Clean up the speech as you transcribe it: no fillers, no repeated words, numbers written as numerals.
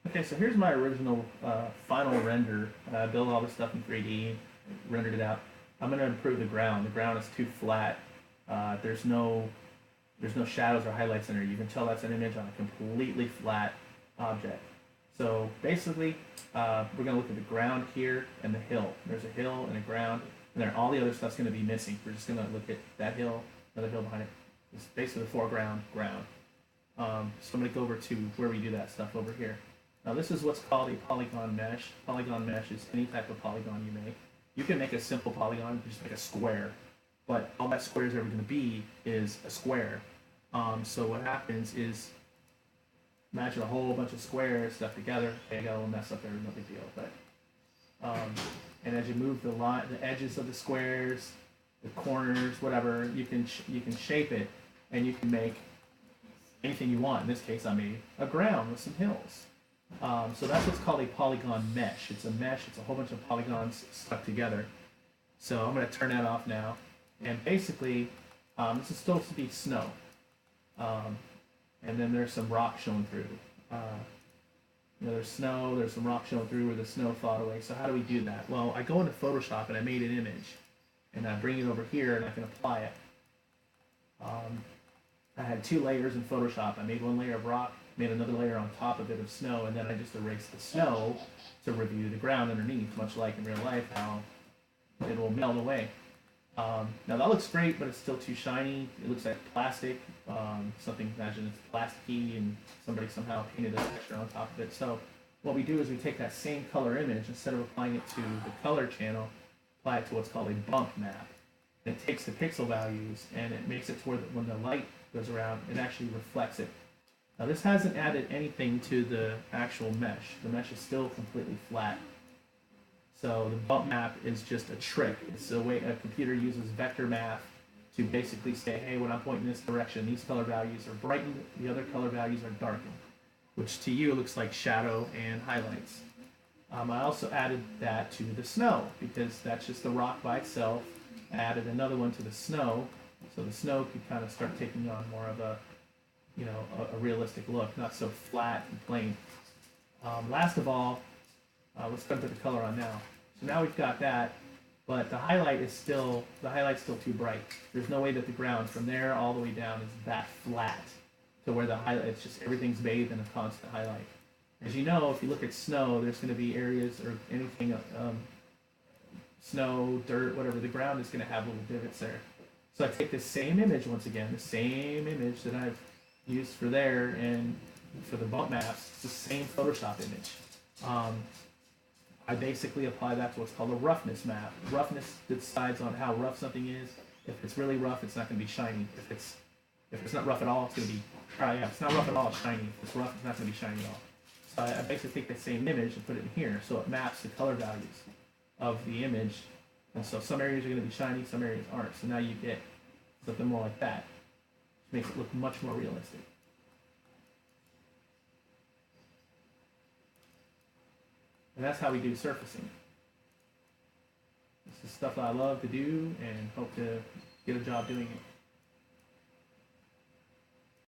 Okay, so here's my original final render. I built all this stuff in 3D, rendered it out. I'm gonna improve the ground. The ground is too flat. There's no shadows or highlights in there. You can tell that's an image on a completely flat object. So basically, we're gonna look at the ground here and the hill. There's a hill and a ground, and then all the other stuff's gonna be missing. We're just gonna look at that hill, another hill behind it. It's basically the foreground, ground. So I'm gonna go over to where we do that stuff over here. Now this is what's called a polygon mesh. Polygon mesh is any type of polygon you make. You can make a simple polygon, just make a square, but all that square is ever going to be is a square. So what happens is, imagine a whole bunch of squares stuck together. Okay, I got a little mess up there, no big deal. But and as you move the edges of the squares, the corners, whatever, you can shape it, and you can make anything you want. In this case, I made a ground with some hills. So that's what's called a polygon mesh. It's a mesh. It's a whole bunch of polygons stuck together. So I'm going to turn that off now. And basically, this is supposed to be snow. And then there's some rock showing through. There's snow, there's some rock showing through where the snow thawed away. So how do we do that? Well, I go into Photoshop and I made an image. And I bring it over here and I can apply it. I had two layers in Photoshop. I made one layer of rock, made another layer on top of it of snow, and then I just erased the snow to review the ground underneath, much like in real life how it will melt away. Now that looks great, but it's still too shiny. It looks like plastic. Something, imagine it's plasticky and somebody somehow painted a texture on top of it. So what we do is we take that same color image, instead of applying it to the color channel, apply it to what's called a bump map. And it takes the pixel values and it makes it to where when the light goes around, it actually reflects it. Now this hasn't added anything to the actual mesh. The mesh is still completely flat. So the bump map is just a trick. It's a way a computer uses vector math to basically say, hey, when I'm pointing this direction, these color values are brightened, the other color values are darkened, which to you looks like shadow and highlights. I also added that to the snow because that's just the rock by itself. I added another one to the snow, so the snow could kind of start taking on more of a realistic look, not so flat and plain. Last of all, let's go to the color on now. So now we've got that, but the highlight's still too bright. There's no way that the ground from there all the way down is that flat to where the highlight, it's just everything's bathed in a constant highlight. As you know, if you look at snow, there's going to be areas or anything, snow, dirt, whatever, the ground is going to have little divots there. So I take this same image once again, the same image that I've used for there and for the bump maps, it's the same Photoshop image. I basically apply that to what's called a roughness map. Roughness decides on how rough something is. If it's really rough, it's not going to be shiny. If it's not rough at all, it's going to be, if it's not rough at all, it's shiny. If it's rough, it's not going to be shiny at all. So I basically take the same image and put it in here, so it maps the color values of the image. And so some areas are going to be shiny, some areas aren't. So now you get something more like that. It makes it look much more realistic. And that's how we do surfacing. This is stuff that I love to do and hope to get a job doing it.